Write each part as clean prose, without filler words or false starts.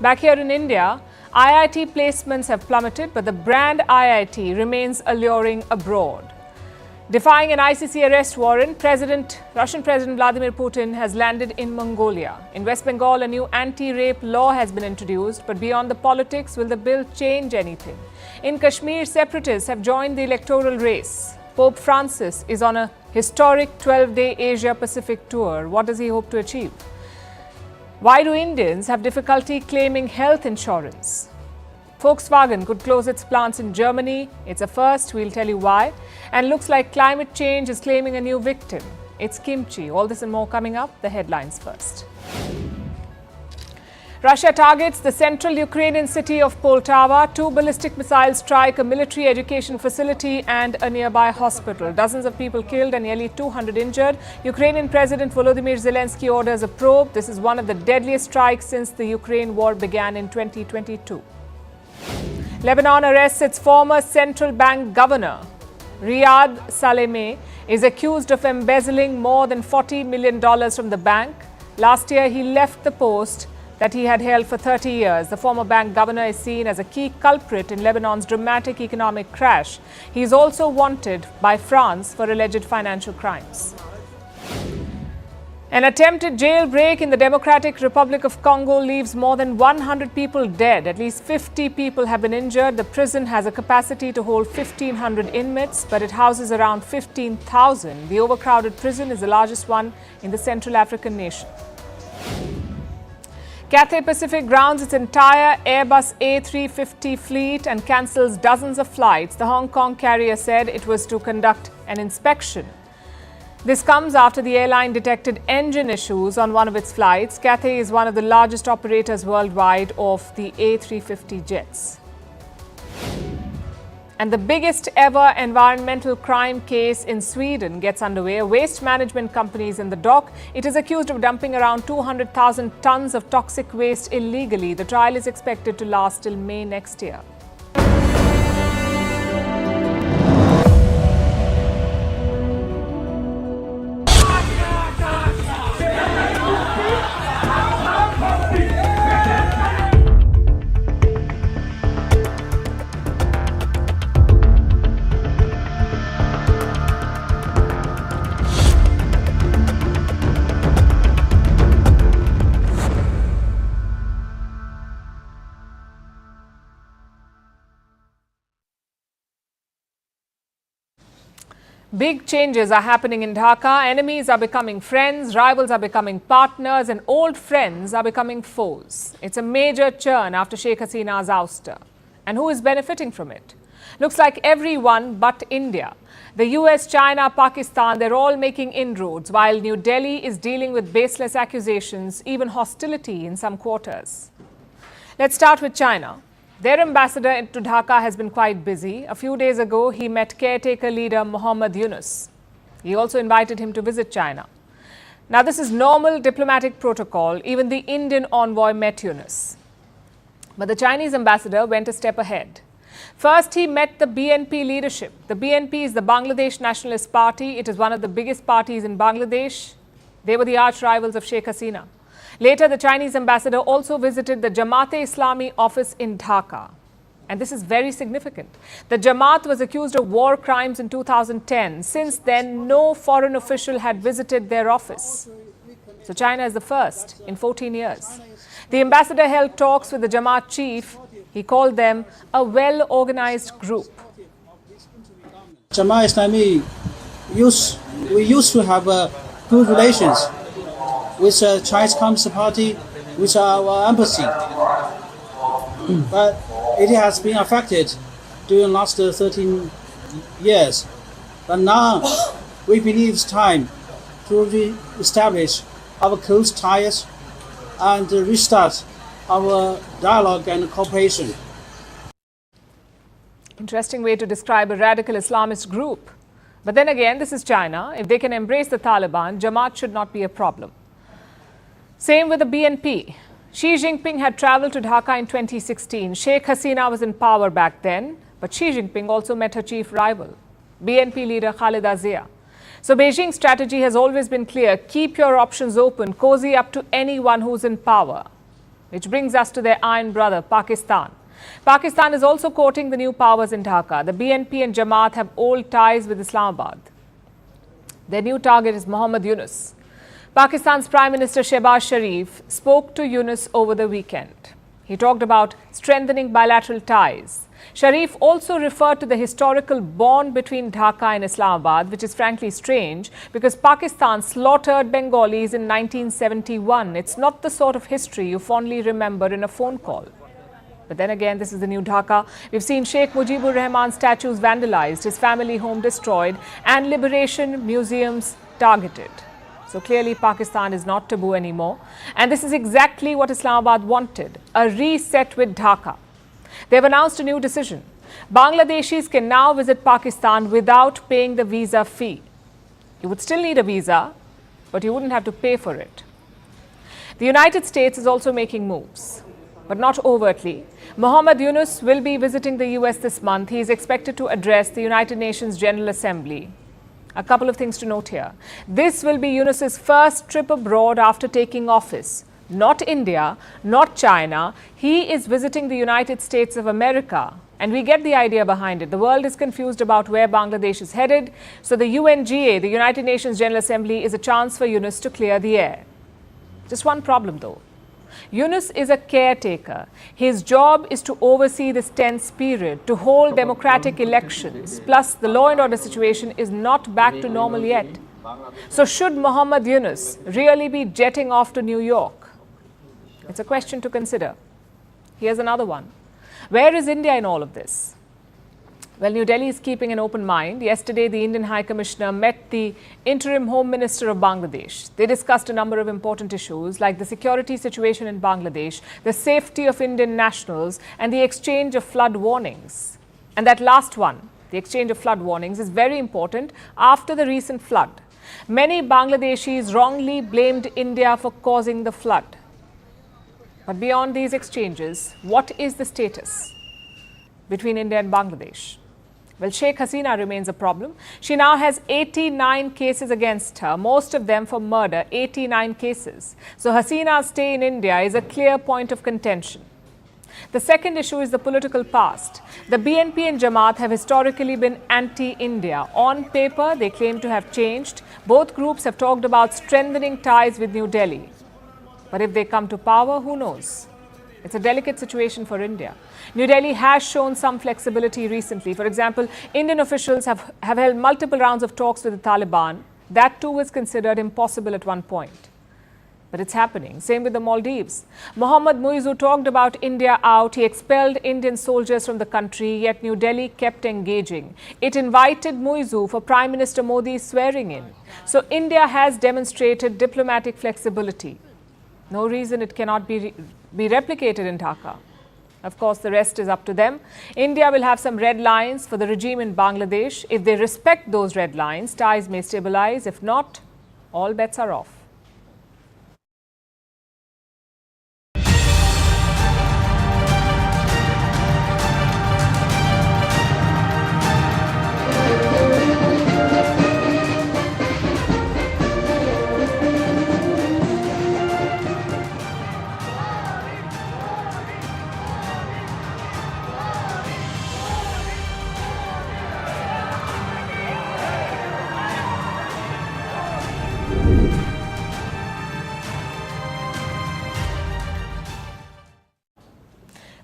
Back here in India, IIT placements have plummeted, but the brand IIT remains alluring abroad. Defying an ICC arrest warrant, Russian President Vladimir Putin has landed in Mongolia. In West Bengal, a new anti-rape law has been introduced, but beyond the politics, will the bill change anything? In Kashmir, separatists have joined the electoral race. Pope Francis is on a historic 12-day Asia-Pacific tour. What does he hope to achieve? Why do Indians have difficulty claiming health insurance? Volkswagen could close its plants in Germany. It's a first, we'll tell you why. And looks like climate change is claiming a new victim. It's kimchi. All this and more coming up. The headlines first. Russia targets the central Ukrainian city of Poltava. 2 ballistic missiles strike a military education facility and a nearby hospital. Dozens of people killed and nearly 200 injured. Ukrainian President Volodymyr Zelensky orders a probe. This is one of the deadliest strikes since the Ukraine war began in 2022. Lebanon arrests its former central bank governor. Riyad Salameh is accused of embezzling more than $40 million from the bank. Last year, he left the post that he had held for 30 years. The former bank governor is seen as a key culprit in Lebanon's dramatic economic crash. He is also wanted by France for alleged financial crimes. An attempted jailbreak in the Democratic Republic of Congo leaves more than 100 people dead. At least 50 people have been injured. The prison has a capacity to hold 1,500 inmates, but it houses around 15,000. The overcrowded prison is the largest one in the Central African nation. Cathay Pacific grounds its entire Airbus A350 fleet and cancels dozens of flights. The Hong Kong carrier said it was to conduct an inspection. This comes after the airline detected engine issues on one of its flights. Cathay is one of the largest operators worldwide of the A350 jets. And the biggest ever environmental crime case in Sweden gets underway. A waste management company is in the dock. It is accused of dumping around 200,000 tons of toxic waste illegally. The trial is expected to last till May next year. Big changes are happening in Dhaka. Enemies are becoming friends, rivals are becoming partners, and old friends are becoming foes. It's a major churn after Sheikh Hasina's ouster. And who is benefiting from it? Looks like everyone but India. The US, China, Pakistan, they're all making inroads, while New Delhi is dealing with baseless accusations, even hostility in some quarters. Let's start with China. Their ambassador to Dhaka has been quite busy. A few days ago, he met caretaker leader Muhammad Yunus. He also invited him to visit China. Now, this is normal diplomatic protocol. Even the Indian envoy met Yunus. But the Chinese ambassador went a step ahead. First, he met the BNP leadership. The BNP is the Bangladesh Nationalist Party. It is one of the biggest parties in Bangladesh. They were the arch rivals of Sheikh Hasina. Later, the Chinese ambassador also visited the Jamaat-e-Islami office in Dhaka. And this is very significant. The Jamaat was accused of war crimes in 2010. Since then, no foreign official had visited their office. So China is the first in 14 years. The ambassador held talks with the Jamaat chief. He called them a well-organized group. Jamaat-e-Islami we used to have good relations with the Chinese Communist Party, with our embassy. But it has been affected during the last 13 years. But now we believe it's time to re-establish our close ties and restart our dialogue and cooperation. Interesting way to describe a radical Islamist group. But then again, this is China. If they can embrace the Taliban, Jamaat should not be a problem. Same with the BNP. Xi Jinping had traveled to Dhaka in 2016. Sheikh Hasina was in power back then, but Xi Jinping also met her chief rival, BNP leader Khaleda Zia. So Beijing's strategy has always been clear: keep your options open, cozy up to anyone who's in power. Which brings us to their iron brother, Pakistan. Pakistan is also courting the new powers in Dhaka. The BNP and Jamaat have old ties with Islamabad. Their new target is Muhammad Yunus. Pakistan's Prime Minister Shehbaz Sharif spoke to Yunus over the weekend. He talked about strengthening bilateral ties. Sharif also referred to the historical bond between Dhaka and Islamabad, which is frankly strange because Pakistan slaughtered Bengalis in 1971. It's not the sort of history you fondly remember in a phone call. But then again, this is the new Dhaka. We've seen Sheikh Mujibur Rahman's statues vandalized, his family home destroyed, and liberation museums targeted. So clearly, Pakistan is not taboo anymore. And this is exactly what Islamabad wanted, a reset with Dhaka. They've announced a new decision. Bangladeshis can now visit Pakistan without paying the visa fee. You would still need a visa, but you wouldn't have to pay for it. The United States is also making moves, but not overtly. Muhammad Yunus will be visiting the US this month. He is expected to address the United Nations General Assembly. A couple of things to note here. This will be Yunus's first trip abroad after taking office. Not India, not China. He is visiting the United States of America. And we get the idea behind it. The world is confused about where Bangladesh is headed. So the UNGA, the United Nations General Assembly, is a chance for Yunus to clear the air. Just one problem though. Yunus is a caretaker. His job is to oversee this tense period, to hold democratic elections. Plus, the law and order situation is not back to normal yet. So should Muhammad Yunus really be jetting off to New York? It's a question to consider. Here's another one. Where is India in all of this? Well, New Delhi is keeping an open mind. Yesterday, the Indian High Commissioner met the interim Home Minister of Bangladesh. They discussed a number of important issues like the security situation in Bangladesh, the safety of Indian nationals, and the exchange of flood warnings. And that last one, the exchange of flood warnings, is very important after the recent flood. Many Bangladeshis wrongly blamed India for causing the flood. But beyond these exchanges, what is the status between India and Bangladesh? Well, Sheikh Hasina remains a problem. She now has 89 cases against her, most of them for murder, 89 cases. So Hasina's stay in India is a clear point of contention. The second issue is the political past. The BNP and Jamaat have historically been anti-India. On paper, they claim to have changed. Both groups have talked about strengthening ties with New Delhi. But if they come to power, who knows? It's a delicate situation for India. New Delhi has shown some flexibility recently. For example, Indian officials have held multiple rounds of talks with the Taliban. That too was considered impossible at one point. But it's happening. Same with the Maldives. Mohammad Muizzu talked about India out. He expelled Indian soldiers from the country, yet New Delhi kept engaging. It invited Muizzu for Prime Minister Modi's swearing in. So India has demonstrated diplomatic flexibility. No reason it cannot be replicated in Dhaka. Of course, the rest is up to them. India will have some red lines for the regime in Bangladesh. If they respect those red lines, ties may stabilize. If not, all bets are off.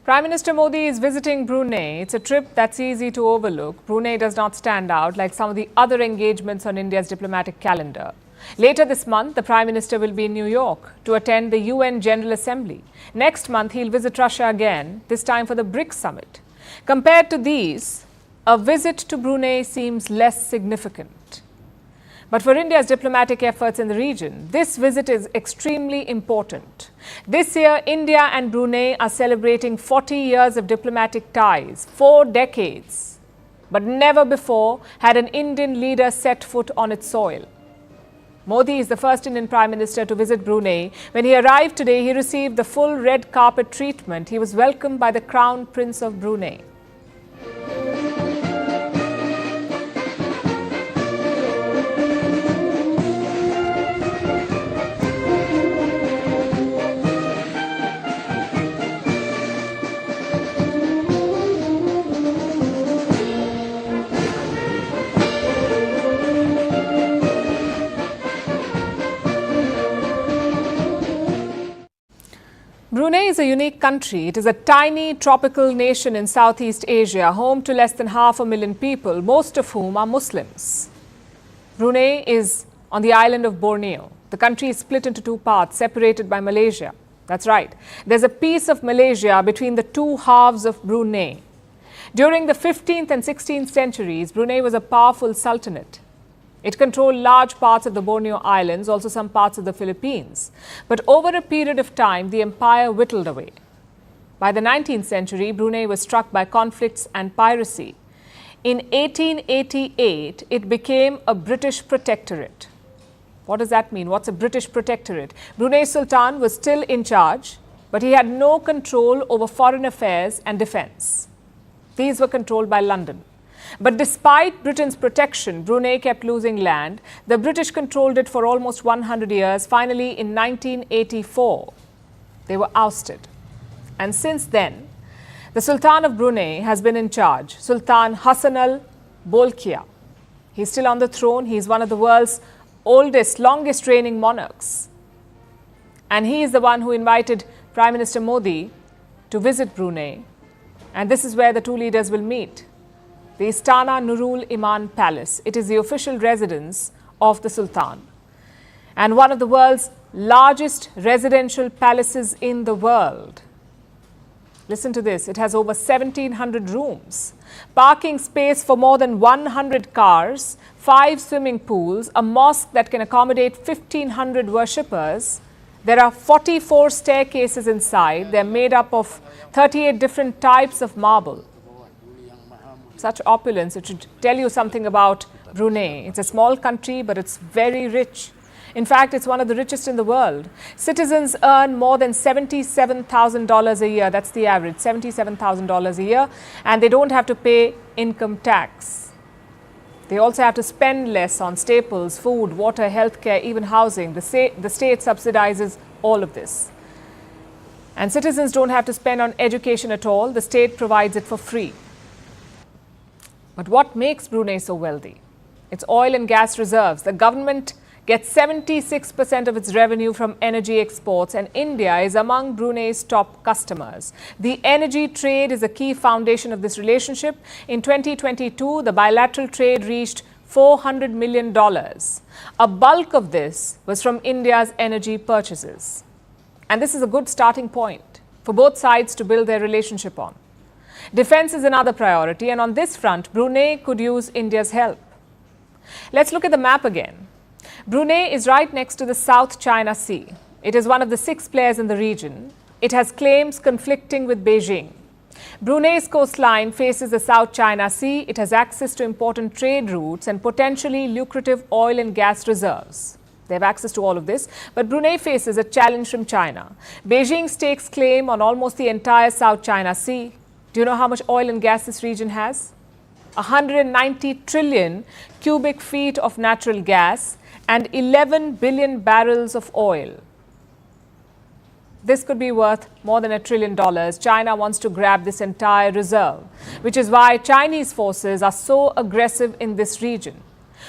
Prime Minister Modi is visiting Brunei. It's a trip that's easy to overlook. Brunei does not stand out like some of the other engagements on India's diplomatic calendar. Later this month, the Prime Minister will be in New York to attend the UN General Assembly. Next month, he'll visit Russia again, this time for the BRICS summit. Compared to these, a visit to Brunei seems less significant. But for India's diplomatic efforts in the region, this visit is extremely important. This year, India and Brunei are celebrating 40 years of diplomatic ties, 4 decades. But never before had an Indian leader set foot on its soil. Modi is the first Indian Prime Minister to visit Brunei. When he arrived today, he received the full red carpet treatment. He was welcomed by the Crown Prince of Brunei. is a unique country. It is a tiny tropical nation in Southeast Asia, home to less than 500,000 people, most of whom are Muslims. Brunei is on the island of Borneo. The country is split into two parts, separated by Malaysia. That's right. There's a piece of Malaysia between the two halves of Brunei. During the 15th and 16th centuries, Brunei was a powerful sultanate. It controlled large parts of the Borneo Islands, also some parts of the Philippines. But over a period of time, the empire whittled away. By the 19th century, Brunei was struck by conflicts and piracy. In 1888, it became a British protectorate. What does that mean? What's a British protectorate? Brunei's Sultan was still in charge, but he had no control over foreign affairs and defense. These were controlled by London. But despite Britain's protection, Brunei kept losing land. The British controlled it for almost 100 years. Finally, in 1984, they were ousted. And since then, the Sultan of Brunei has been in charge, Sultan Hassan al-Bolkiah. He's still on the throne. He's one of the world's oldest, longest reigning monarchs. And he is the one who invited Prime Minister Modi to visit Brunei. And this is where the two leaders will meet. The Istana Nurul Iman Palace. It is the official residence of the Sultan and one of the world's largest residential palaces in the world. Listen to this. It has over 1,700 rooms, parking space for more than 100 cars, 5 swimming pools, a mosque that can accommodate 1,500 worshippers. There are 44 staircases inside. They're made up of 38 different types of marble. Such opulence, it should tell you something about Brunei. It's a small country, but it's very rich. In fact, it's one of the richest in the world. Citizens earn more than $77,000 a year. That's the average, $77,000 a year. And they don't have to pay income tax. They also have to spend less on staples, food, water, healthcare, even housing. The state subsidizes all of this. And citizens don't have to spend on education at all. The state provides it for free. But what makes Brunei so wealthy? Its oil and gas reserves. The government gets 76% of its revenue from energy exports, and India is among Brunei's top customers. The energy trade is a key foundation of this relationship. In 2022, the bilateral trade reached $400 million. A bulk of this was from India's energy purchases. And this is a good starting point for both sides to build their relationship on. Defense is another priority, and on this front, Brunei could use India's help. Let's look at the map again. Brunei is right next to the South China Sea. It is one of the 6 players in the region. It has claims conflicting with Beijing. Brunei's coastline faces the South China Sea. It has access to important trade routes and potentially lucrative oil and gas reserves. They have access to all of this, but Brunei faces a challenge from China. Beijing stakes claim on almost the entire South China Sea. Do you know how much oil and gas this region has? 190 trillion cubic feet of natural gas and 11 billion barrels of oil. This could be worth more than $1 trillion. China wants to grab this entire reserve, which is why Chinese forces are so aggressive in this region.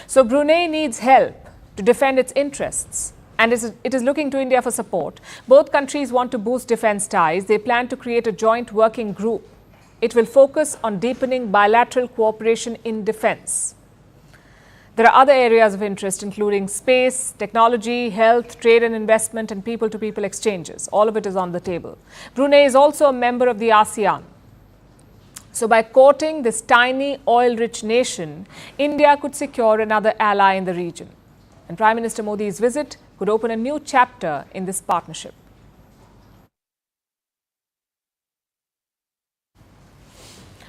So Brunei needs help to defend its interests, and it is looking to India for support. Both countries want to boost defense ties. They plan to create a joint working group. It will focus on deepening bilateral cooperation in defense. There are other areas of interest, including space, technology, health, trade and investment, and people-to-people exchanges. All of it is on the table. Brunei is also a member of the ASEAN. So by courting this tiny oil-rich nation, India could secure another ally in the region. And Prime Minister Modi's visit could open a new chapter in this partnership.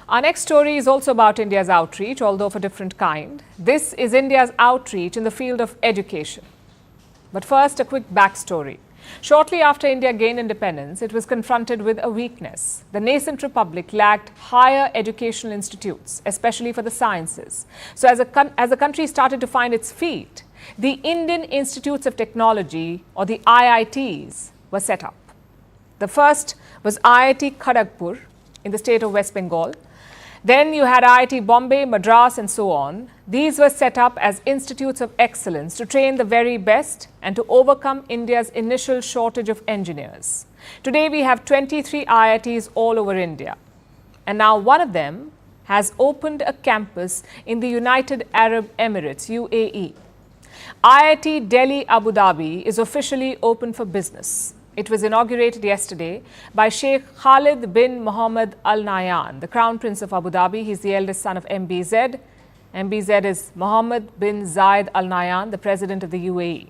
Our next story is also about India's outreach, although of a different kind. This is India's outreach in the field of education. But first, a quick backstory. Shortly after India gained independence, it was confronted with a weakness. The nascent republic lacked higher educational institutes, especially for the sciences. So as the country started to find its feet, the Indian Institutes of Technology, or the IITs, were set up. The first was IIT Kharagpur in the state of West Bengal. Then you had IIT Bombay, Madras and so on. These were set up as institutes of excellence to train the very best and to overcome India's initial shortage of engineers. Today we have 23 IITs all over India. And now one of them has opened a campus in the United Arab Emirates, UAE. IIT Delhi Abu Dhabi is officially open for business. It was inaugurated yesterday by Sheikh Khalid bin Mohammed Al Nahyan, the Crown Prince of Abu Dhabi. He's the eldest son of MBZ. MBZ is Mohammed bin Zayed Al Nahyan, the President of the UAE.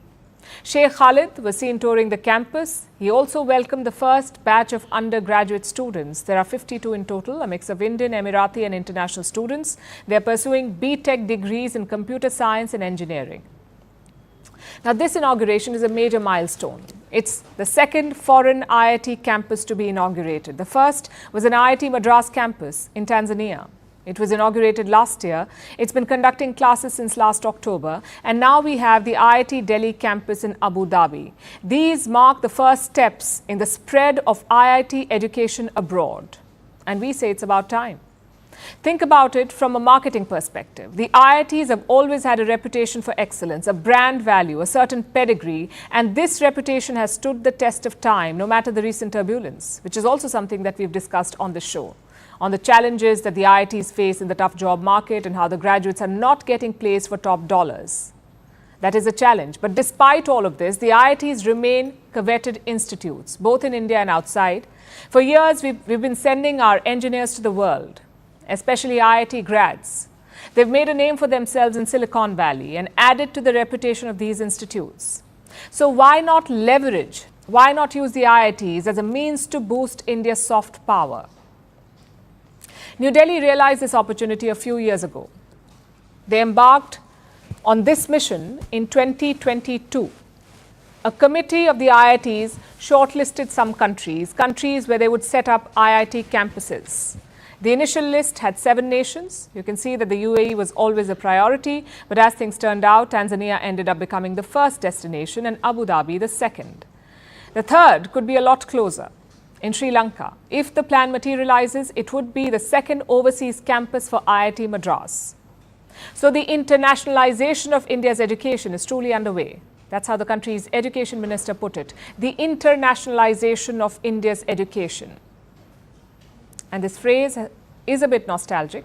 Sheikh Khalid was seen touring the campus. He also welcomed the first batch of undergraduate students. There are 52 in total, a mix of Indian, Emirati and international students. They are pursuing BTech degrees in computer science and engineering. Now, this inauguration is a major milestone. It's the second foreign IIT campus to be inaugurated. The first was an IIT Madras campus in Tanzania. It was inaugurated last year. It's been conducting classes since last October. And now we have the IIT Delhi campus in Abu Dhabi. These mark the first steps in the spread of IIT education abroad. And we say it's about time. Think about it from a marketing perspective. The IITs have always had a reputation for excellence, a brand value, a certain pedigree, and this reputation has stood the test of time, no matter the recent turbulence, which is also something that we've discussed on the show, on the challenges that the IITs face in the tough job market and how the graduates are not getting placed for top dollars. That is a challenge. But despite all of this, the IITs remain coveted institutes, both in India and outside. For years, we've been sending our engineers to the world, especially IIT grads. They've made a name for themselves in Silicon Valley and added to the reputation of these institutes. So why not leverage, why not use the IITs as a means to boost India's soft power? New Delhi realized this opportunity a few years ago. They embarked on this mission in 2022. A committee of the IITs shortlisted some countries where they would set up IIT campuses. The initial list had 7 nations. You can see that the UAE was always a priority, but as things turned out, Tanzania ended up becoming the first destination and Abu Dhabi the second. The third could be a lot closer, in Sri Lanka. If the plan materializes, it would be the second overseas campus for IIT Madras. So the internationalization of India's education is truly underway. That's how the country's education minister put it. The internationalization of India's education. And this phrase is a bit nostalgic.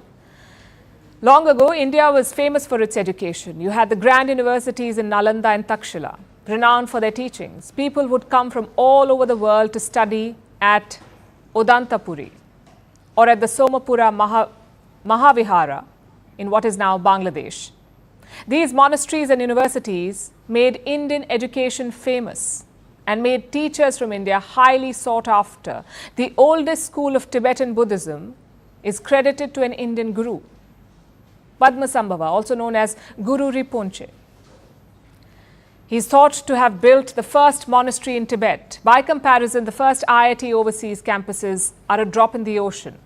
Long ago, India was famous for its education. You had the grand universities in Nalanda and Takshila, renowned for their teachings. People would come from all over the world to study at Odantapuri or at the Somapura Mahavihara in what is now Bangladesh. These monasteries and universities made Indian education famous and made teachers from India highly sought after. The oldest school of Tibetan Buddhism is credited to an Indian guru, Padmasambhava, also known as Guru Rinpoche. He is thought to have built the first monastery in Tibet. By comparison, the first IIT overseas campuses are a drop in the ocean,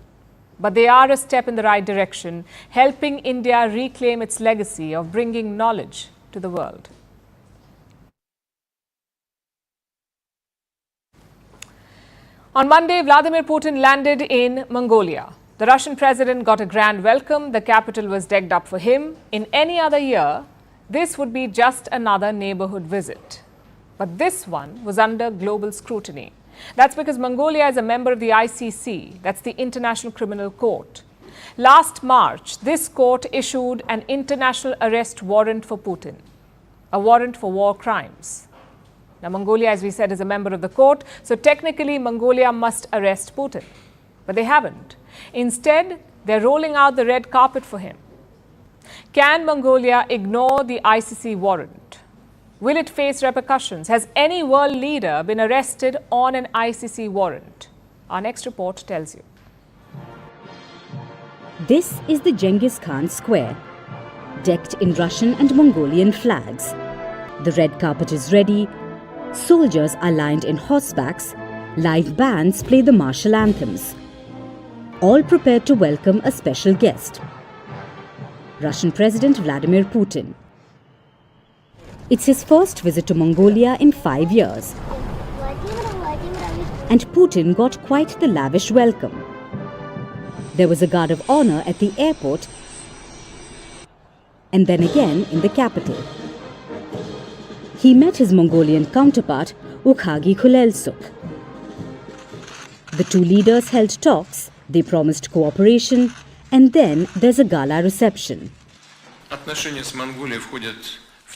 but they are a step in the right direction, helping India reclaim its legacy of bringing knowledge to the world. On Monday, Vladimir Putin landed in Mongolia. The Russian president got a grand welcome. The capital was decked up for him. In any other year, this would be just another neighborhood visit. But this one was under global scrutiny. That's because Mongolia is a member of the ICC, that's the International Criminal Court. Last March, this court issued an international arrest warrant for Putin, a warrant for war crimes. Now, Mongolia, as we said, is a member of the court, so technically Mongolia must arrest Putin. But they haven't. Instead, they're rolling out the red carpet for him. Can Mongolia ignore the ICC warrant? Will it face repercussions? Has any world leader been arrested on an ICC warrant? Our next report tells you. This is the Genghis Khan Square, decked in Russian and Mongolian flags. The red carpet is ready. Soldiers are lined in horsebacks. Live bands play the martial anthems. All prepared to welcome a special guest, Russian President Vladimir Putin. It's his first visit to Mongolia in 5 years. And Putin got quite the lavish welcome. There was a guard of honor at the airport and then again in the capital. He met his Mongolian counterpart, Ukhagi Khulelsuk. The two leaders held talks, they promised cooperation, and then there's a gala reception.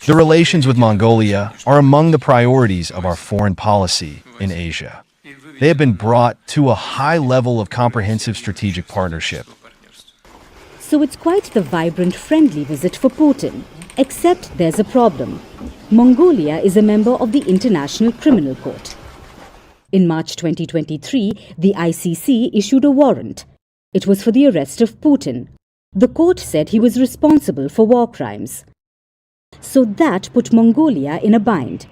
The relations with Mongolia are among the priorities of our foreign policy in Asia. They have been brought to a high level of comprehensive strategic partnership. So it's quite the vibrant, friendly visit for Putin. Except there's a problem. Mongolia is a member of the International Criminal Court. In March 2023, the ICC issued a warrant. It was for the arrest of Putin. The court said he was responsible for war crimes. So that put Mongolia in a bind.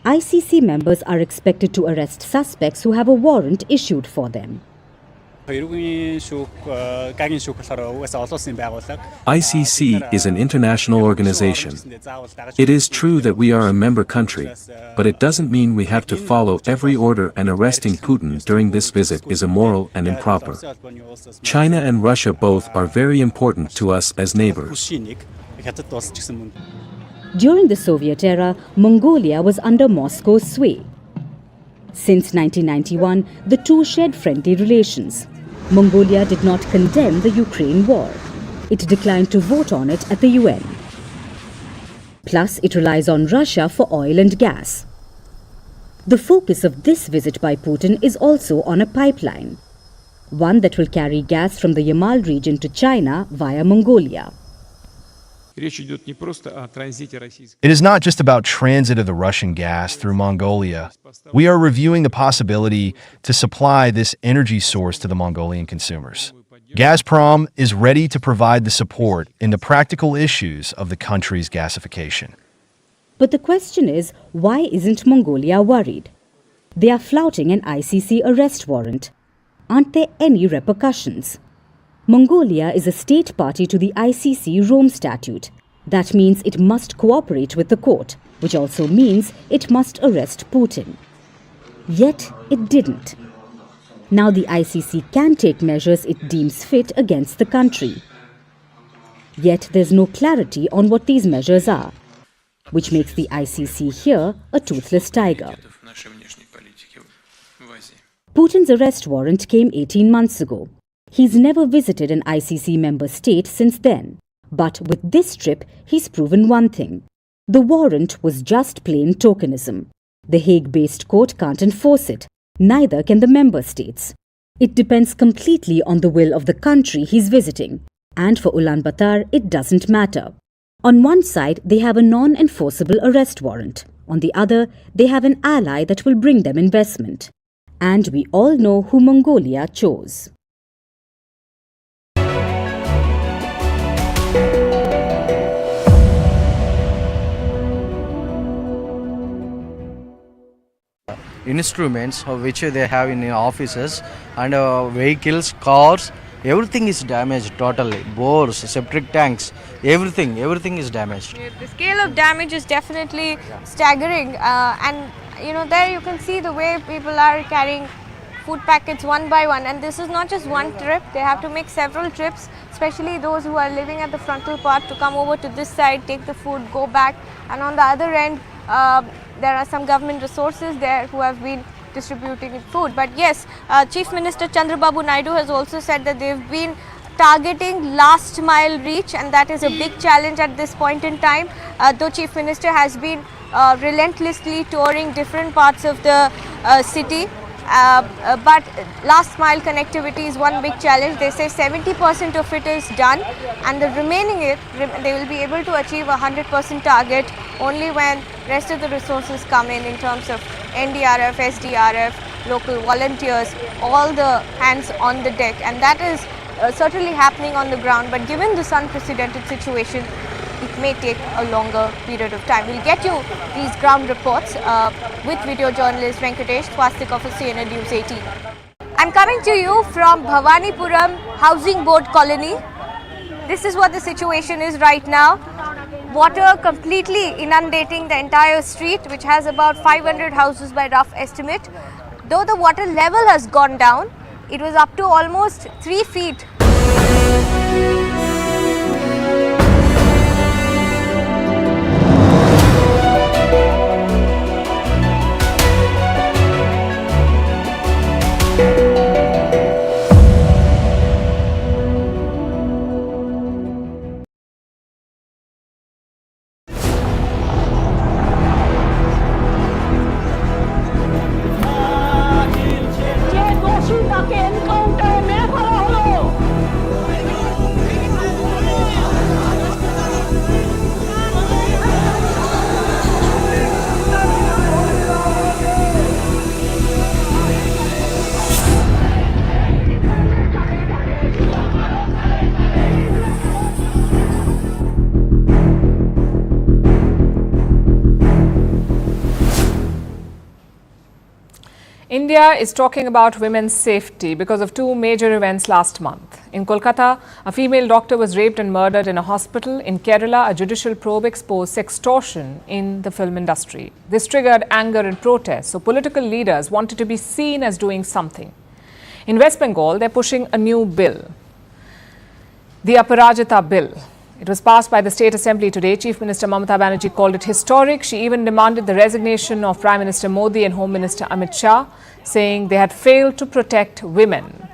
ICC members are expected to arrest suspects who have a warrant issued for them. ICC is an international organization. It is true that we are a member country, but it doesn't mean we have to follow every order, and arresting Putin during this visit is immoral and improper. China and Russia both are very important to us as neighbors. During the Soviet era, Mongolia was under Moscow's sway. Since 1991, the two shared friendly relations. Mongolia did not condemn the Ukraine war. It declined to vote on it at the UN. Plus, it relies on Russia for oil and gas. The focus of this visit by Putin is also on a pipeline, one that will carry gas from the Yamal region to China via Mongolia. It is not just about transit of the Russian gas through Mongolia. We are reviewing the possibility to supply this energy source to the Mongolian consumers. Gazprom is ready to provide the support in the practical issues of the country's gasification. But the question is, why isn't Mongolia worried? They are flouting an ICC arrest warrant. Aren't there any repercussions? Mongolia is a state party to the ICC Rome Statute. That means it must cooperate with the court, which also means it must arrest Putin. Yet it didn't. Now the ICC can take measures it deems fit against the country. Yet there's no clarity on what these measures are, which makes the ICC here a toothless tiger. Putin's arrest warrant came 18 months ago. He's never visited an ICC member state since then. But with this trip, he's proven one thing. The warrant was just plain tokenism. The Hague-based court can't enforce it. Neither can the member states. It depends completely on the will of the country he's visiting. And for Ulaanbaatar, it doesn't matter. On one side, they have a non-enforceable arrest warrant. On the other, they have an ally that will bring them investment. And we all know who Mongolia chose. Instruments which they have in offices and vehicles, cars, everything is damaged totally. Bores, septic tanks, everything is damaged. The scale of damage is definitely staggering, and there you can see the way people are carrying food packets one by one, and this is not just one trip. They have to make several trips, especially those who are living at the frontal part, to come over to this side, take the food, go back, and on the other end there are some government resources there who have been distributing food. But yes, Chief Minister Chandrababu Naidu has also said that they've been targeting last mile reach, and that is a big challenge at this point in time. Though Chief Minister has been relentlessly touring different parts of the city, but last mile connectivity is one big challenge. They say 70% of it is done, and the remaining they will be able to achieve 100% target only when rest of the resources come in terms of NDRF, SDRF, local volunteers, all the hands on the deck, and that is certainly happening on the ground. But given this unprecedented situation, it may take a longer period of time. We'll get you these ground reports with video journalist Venkatesh, Swastik of CNN News 18. I'm coming to you from Bhavanipuram Housing Board Colony. This is what the situation is right now. Water completely inundating the entire street, which has about 500 houses by rough estimate. Though the water level has gone down, it was up to almost 3 feet India is talking about women's safety because of two major events last month. In Kolkata, a female doctor was raped and murdered in a hospital. In Kerala, a judicial probe exposed sextortion in the film industry. This triggered anger and protest, so political leaders wanted to be seen as doing something. In West Bengal, they're pushing a new bill, the Aparajita Bill. It was passed by the State Assembly today. Chief Minister Mamata Banerjee called it historic. She even demanded the resignation of Prime Minister Modi and Home Minister Amit Shah, saying they had failed to protect women.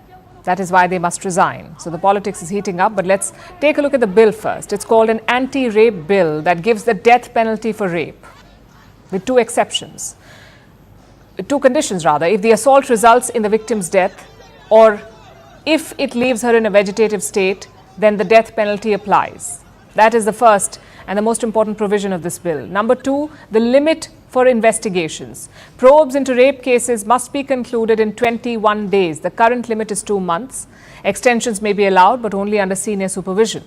That is why they must resign. So the politics is heating up, but let's take a look at the bill first. It's called an anti-rape bill that gives the death penalty for rape, with two exceptions. Two conditions rather. If the assault results in the victim's death, or if it leaves her in a vegetative state, then the death penalty applies. That is the first and the most important provision of this bill. Number two, the limit for investigations. Probes into rape cases must be concluded in 21 days. The current limit is 2 months. Extensions may be allowed, but only under senior supervision.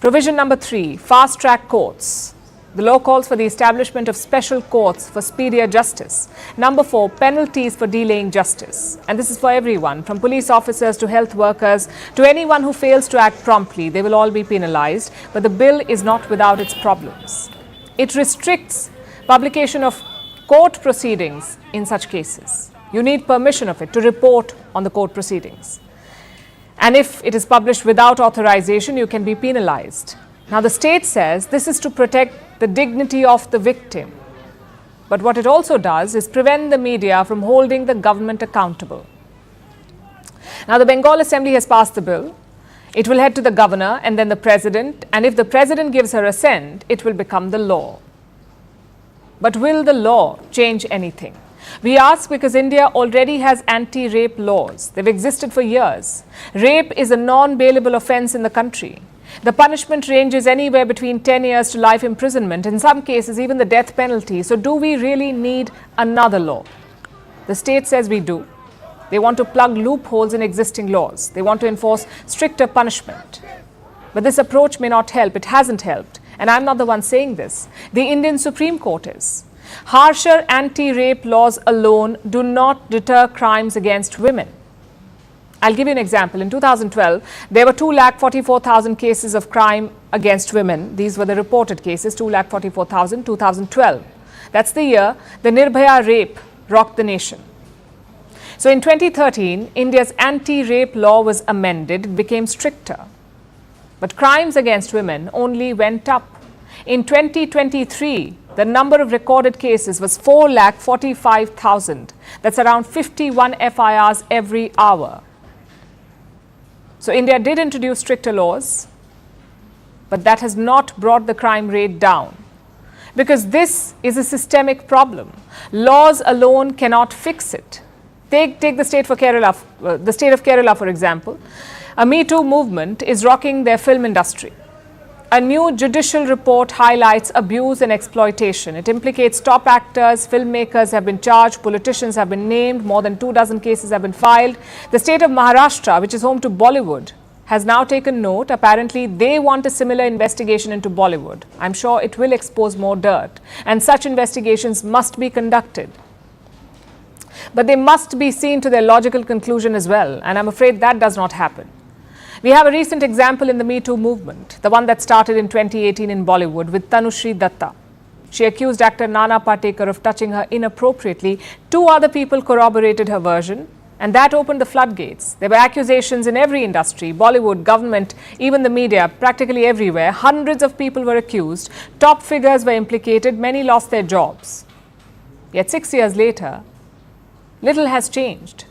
Provision number three, fast-track courts. The law calls for the establishment of special courts for speedier justice. Number four, penalties for delaying justice. And this is for everyone, from police officers to health workers to anyone who fails to act promptly. They will all be penalized. But the bill is not without its problems. It restricts publication of court proceedings in such cases. You need permission of it to report on the court proceedings. And if it is published without authorization, you can be penalized. Now, the state says this is to protect the dignity of the victim. But what it also does is prevent the media from holding the government accountable. Now, the Bengal Assembly has passed the bill. It will head to the governor and then the president. And if the president gives her assent, it will become the law. But will the law change anything? We ask because India already has anti-rape laws. They've existed for years. Rape is a non-bailable offence in the country. The punishment ranges anywhere between 10 years to life imprisonment, in some cases even the death penalty. So do we really need another law? The state says we do. They want to plug loopholes in existing laws. They want to enforce stricter punishment. But this approach may not help. It hasn't helped. And I'm not the one saying this. The Indian Supreme Court is. Harsher anti-rape laws alone do not deter crimes against women. I'll give you an example. In 2012, there were 2,44,000 cases of crime against women. These were the reported cases, 2,44,000, 2012. That's the year the Nirbhaya rape rocked the nation. So in 2013, India's anti-rape law was amended. It became stricter. But crimes against women only went up. In 2023, the number of recorded cases was 4,45,000. That's around 51 FIRs every hour. So India did introduce stricter laws, but that has not brought the crime rate down, because this is a systemic problem. Laws alone cannot fix it. Take the state of Kerala, for example. A Me Too movement is rocking their film industry. A new judicial report highlights abuse and exploitation. It implicates top actors, filmmakers have been charged, politicians have been named, more than 24 cases have been filed. The state of Maharashtra, which is home to Bollywood, has now taken note. Apparently, they want a similar investigation into Bollywood. I'm sure it will expose more dirt, and such investigations must be conducted. But they must be seen to their logical conclusion as well, and I'm afraid that does not happen. We have a recent example in the Me Too movement, the one that started in 2018 in Bollywood with Tanushri Datta. She accused actor Nana Patekar of touching her inappropriately. 2 other people corroborated her version. And that opened the floodgates. There were accusations in every industry, Bollywood, government, even the media, practically everywhere. Hundreds of people were accused. Top figures were implicated. Many lost their jobs. Yet 6 years later, little has changed.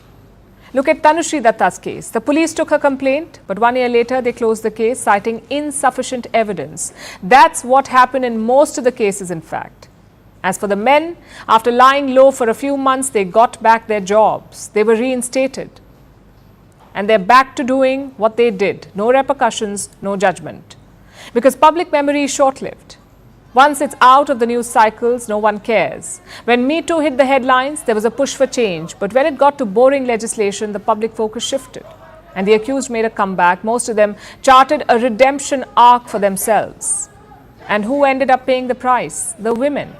Look at Tanushree Datta's case. The police took her complaint, but 1 year later they closed the case, citing insufficient evidence. That's what happened in most of the cases, in fact. As for the men, after lying low for a few months, they got back their jobs. They were reinstated. And they're back to doing what they did. No repercussions, no judgment. Because public memory is short-lived. Once it's out of the news cycles, no one cares. When Me Too hit the headlines, there was a push for change. But when it got to boring legislation, the public focus shifted. And the accused made a comeback. Most of them charted a redemption arc for themselves. And who ended up paying the price? The women.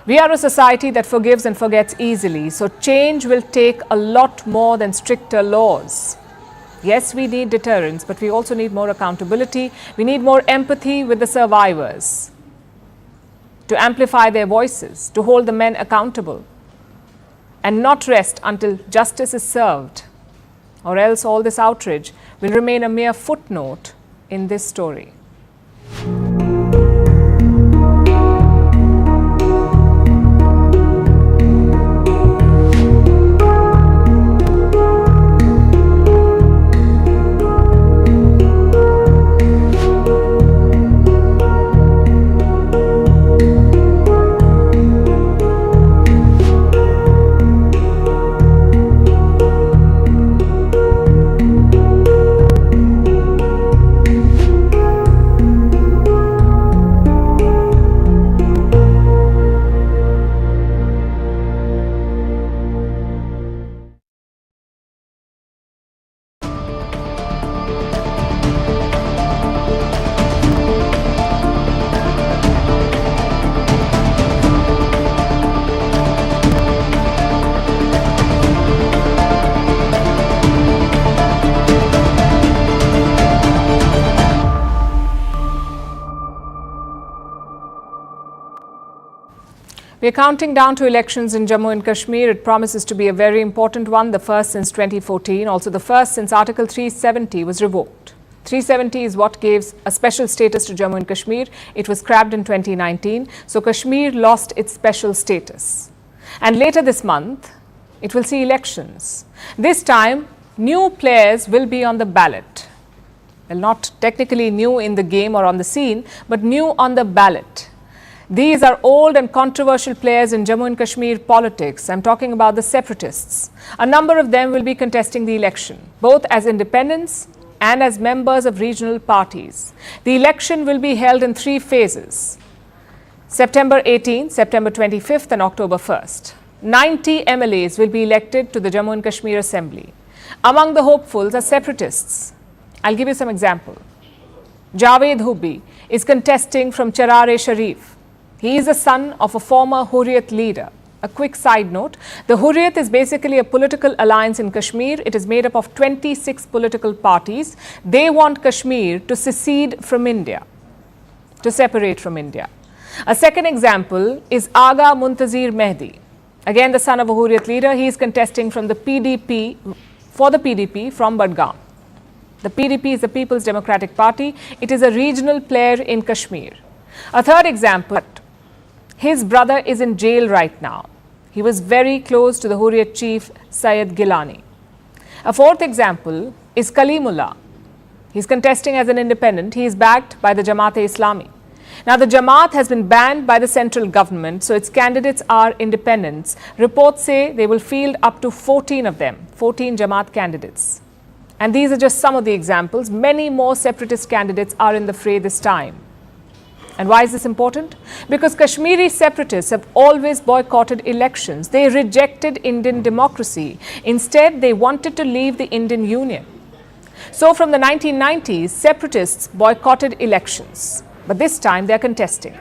We are a society that forgives and forgets easily, so change will take a lot more than stricter laws. Yes, we need deterrence, but we also need more accountability. We need more empathy with the survivors, to amplify their voices, to hold the men accountable, and not rest until justice is served, or else all this outrage will remain a mere footnote in this story. We are counting down to elections in Jammu and Kashmir. It promises to be a very important one, the first since 2014, also the first since Article 370 was revoked. 370 is what gives a special status to Jammu and Kashmir. It was scrapped in 2019, so Kashmir lost its special status. And later this month, it will see elections. This time, new players will be on the ballot. Well, not technically new in the game or on the scene, but new on the ballot. These are old and controversial players in Jammu and Kashmir politics. I'm talking about the separatists. A number of them will be contesting the election, both as independents and as members of regional parties. The election will be held in 3 phases: September 18th, September 25th and October 1st. 90 MLAs will be elected to the Jammu and Kashmir Assembly. Among the hopefuls are separatists. I'll give you some example. Javed Hubbi is contesting from Charare-Sharif. He is the son of a former Hurriyat leader. A quick side note, the Hurriyat is basically a political alliance in Kashmir. It is made up of 26 political parties. They want Kashmir to secede from India, to separate from India. A second example is Aga Muntazir Mehdi. Again, the son of a Hurriyat leader. He is contesting from the PDP, for the PDP from Budgam. The PDP is the People's Democratic Party. It is a regional player in Kashmir. A third example, his brother is in jail right now. He was very close to the Hurriyat chief Syed Gilani. A fourth example is Kalimullah. He's contesting as an independent. He is backed by the Jamaat-e-Islami. Now, the Jamaat has been banned by the central government, so its candidates are independents. Reports say they will field up to 14 of them, 14 Jamaat candidates. And these are just some of the examples. Many more separatist candidates are in the fray this time. And why is this important? Because Kashmiri separatists have always boycotted elections. They rejected Indian democracy. Instead, they wanted to leave the Indian Union. So from the 1990s, separatists boycotted elections. But this time, they are contesting.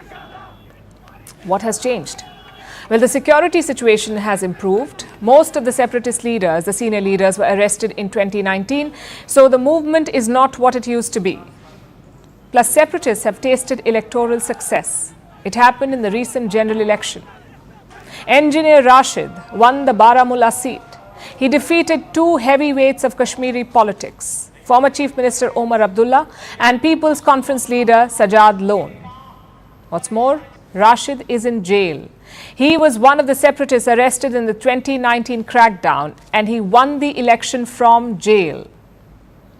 What has changed? Well, the security situation has improved. Most of the separatist leaders, the senior leaders, were arrested in 2019. So the movement is not what it used to be. Plus, separatists have tasted electoral success. It happened in the recent general election. Engineer Rashid won the Baramulla seat. he defeated two heavyweights of Kashmiri politics, former Chief Minister Omar Abdullah and People's Conference leader Sajjad Lone. What's more, Rashid is in jail. He was one of the separatists arrested in the 2019 crackdown, and he won the election from jail.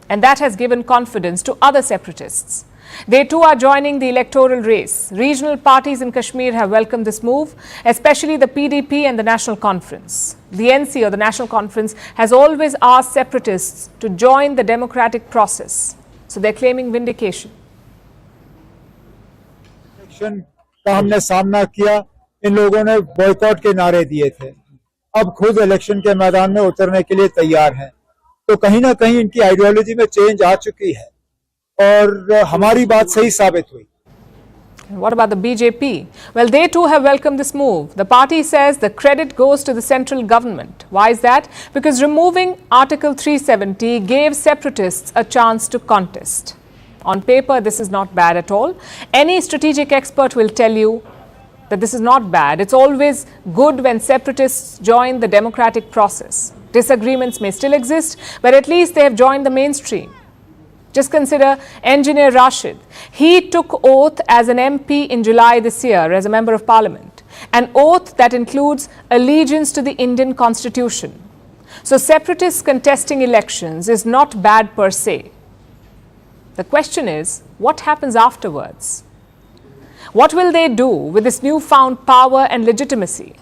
And that has given confidence to other separatists. They too are joining the electoral race. Regional parties in Kashmir have welcomed this move, especially the PDP and the National Conference. The NC, or the National Conference, has always asked separatists to join the democratic process. So they're claiming vindication. Election का हमने सामना किया, इन लोगों ने boycott के नारे दिए थे, अब खुद इलेक्शन के मैदान में उतरने के लिए तैयार हैं, तो कहीं ना कहीं इनकी आइडियोलॉजी में चेंज आ चुकी है और हमारी बात सही साबित हुई. What about the BJP? Well, they too have welcomed this move. The party says the credit goes to the central government. Why is that? Because removing Article 370 gave separatists a chance to contest. On paper, this is not bad at all. Any strategic expert will tell you that this is not bad. It's always good when separatists join the democratic process. Disagreements may still exist, but at least they have joined the mainstream. Just consider Engineer Rashid. He took oath as an MP in July this year as a member of parliament, an oath that includes allegiance to the Indian constitution. So separatists contesting elections is not bad per se. The question is, what happens afterwards? What will they do with this newfound power and legitimacy?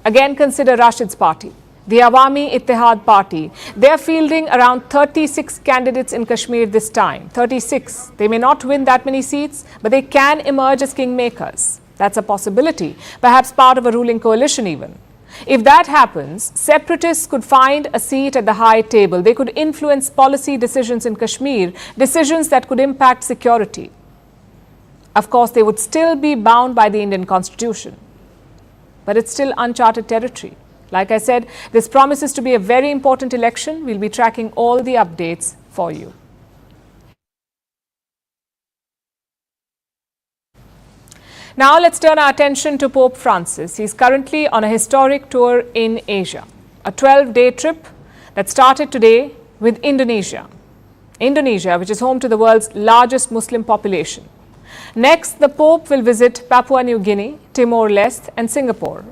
Again, consider Rashid's party, the Awami Ittihad Party. They are fielding around 36 candidates in Kashmir this time. 36. They may not win that many seats, but they can emerge as kingmakers. That's a possibility, perhaps part of a ruling coalition even. If that happens, separatists could find a seat at the high table. They could influence policy decisions in Kashmir, decisions that could impact security. Of course, they would still be bound by the Indian constitution, but it's still uncharted territory. Like I said, this promises to be a very important election. We'll be tracking all the updates for you. Now let's turn our attention to Pope Francis. He's currently on a historic tour in Asia, a 12-day trip that started today with Indonesia. Indonesia, which is home to the world's largest Muslim population. Next, the Pope will visit Papua New Guinea, Timor-Leste and Singapore.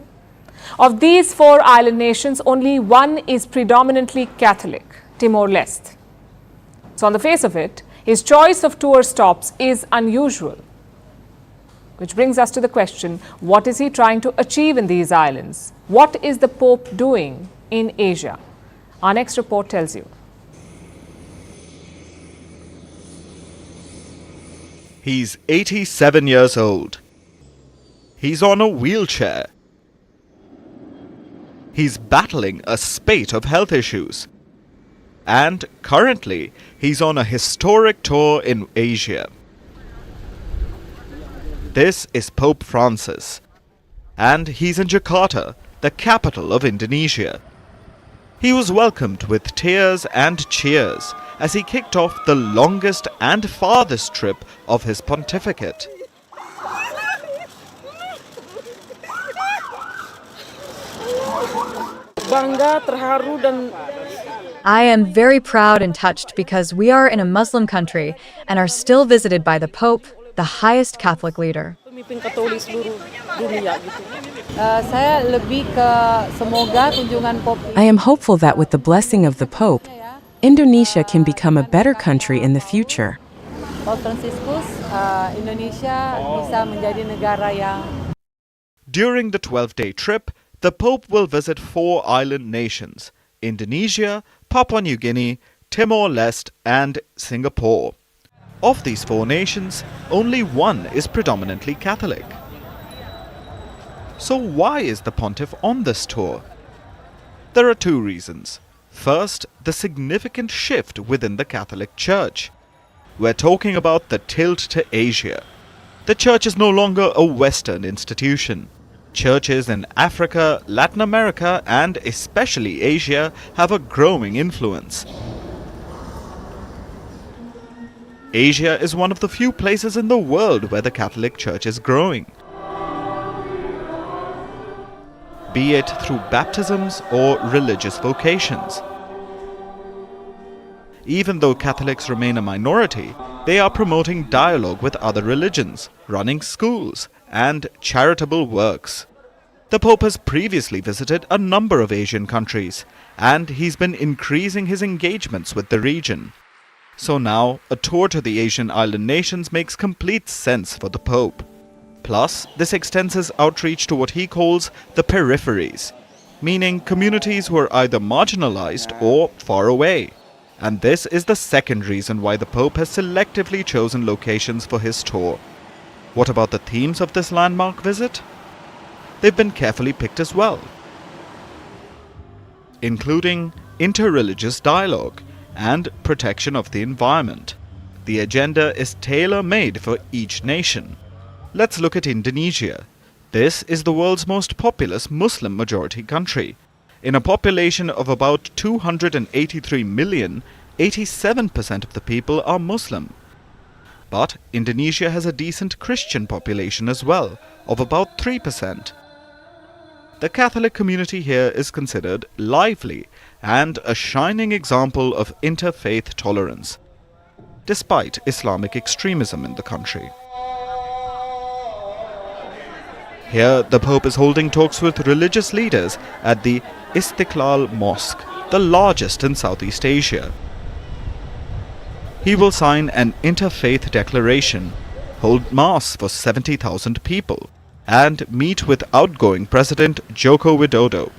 Of these four island nations, only one is predominantly Catholic, Timor-Leste. So on the face of it, his choice of tour stops is unusual. Which brings us to the question, what is he trying to achieve in these islands? What is the Pope doing in Asia? Our next report tells you. He's 87 years old. He's on a wheelchair. He's battling a spate of health issues. And currently, he's on a historic tour in Asia. This is Pope Francis, and he's in Jakarta, the capital of Indonesia. He was welcomed with tears and cheers as he kicked off the longest and farthest trip of his pontificate. I am very proud and touched because we are in a Muslim country and are still visited by the Pope, the highest Catholic leader. I am hopeful that with the blessing of the Pope, Indonesia can become a better country in the future. During the 12-day trip, the Pope will visit four island nations: Indonesia, Papua New Guinea, Timor-Leste and Singapore. Of these four nations, only one is predominantly Catholic. So why is the pontiff on this tour? There are two reasons. First, the significant shift within the Catholic Church. We're talking about the tilt to Asia. The Church is no longer a Western institution. Churches in Africa, Latin America and especially Asia have a growing influence. Asia is one of the few places in the world where the Catholic Church is growing. be it through baptisms or religious vocations. Even though Catholics remain a minority, they are promoting dialogue with other religions, running schools, and charitable works. The Pope has previously visited a number of Asian countries, and he's been increasing his engagements with the region. So now, a tour to the Asian island nations makes complete sense for the Pope. Plus, this extends his outreach to what he calls the peripheries, meaning communities who are either marginalized or far away. And this is the second reason why the Pope has selectively chosen locations for his tour. What about the themes of this landmark visit? They've been carefully picked as well, including interreligious dialogue and protection of the environment. The agenda is tailor-made for each nation. Let's look at Indonesia. This is the world's most populous Muslim-majority country. In a population of about 283 million, 87% of the people are Muslim. But Indonesia has a decent Christian population as well, of about 3%. The Catholic community here is considered lively and a shining example of interfaith tolerance, despite Islamic extremism in the country. Here, the Pope is holding talks with religious leaders at the Istiqlal Mosque, the largest in Southeast Asia. He will sign an interfaith declaration, hold mass for 70,000 people, and meet with outgoing President Joko Widodo.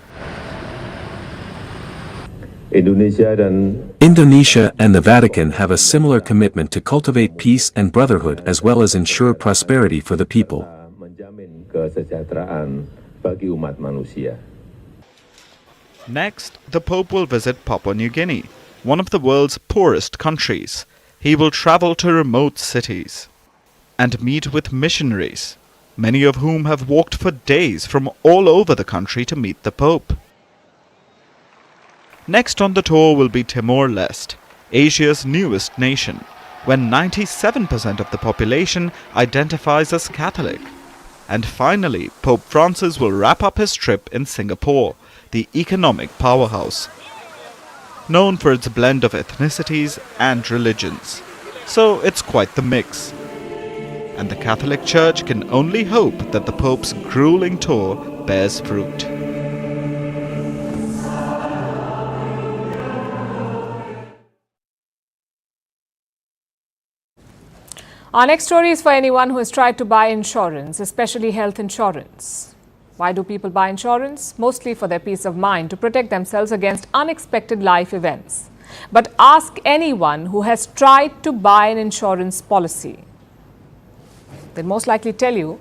Indonesia and the Vatican have a similar commitment to cultivate peace and brotherhood as well as ensure prosperity for the people. Next, the Pope will visit Papua New Guinea, one of the world's poorest countries. He will travel to remote cities and meet with missionaries, many of whom have walked for days from all over the country to meet the Pope. Next on the tour will be Timor-Leste, Asia's newest nation, when 97% of the population identifies as Catholic. And finally, Pope Francis will wrap up his trip in Singapore, the economic powerhouse, known for its blend of ethnicities and religions. So it's quite the mix. And the Catholic Church can only hope that the Pope's grueling tour bears fruit. Our next story is for anyone who has tried to buy insurance, especially health insurance. Why do people buy insurance? Mostly for their peace of mind, to protect themselves against unexpected life events. But ask anyone who has tried to buy an insurance policy. They'll most likely tell you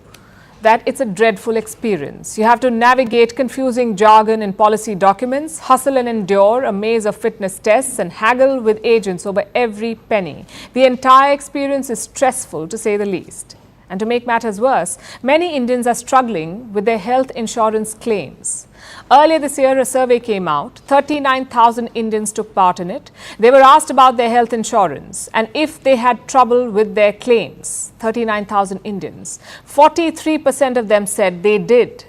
that it's a dreadful experience. You have to navigate confusing jargon in policy documents, hustle and endure a maze of fitness tests, and haggle with agents over every penny. The entire experience is stressful, to say the least. And to make matters worse, many Indians are struggling with their health insurance claims. Earlier this year, a survey came out. 39,000 Indians took part in it. They were asked about their health insurance and if they had trouble with their claims. 39,000 Indians. 43% of them said they did,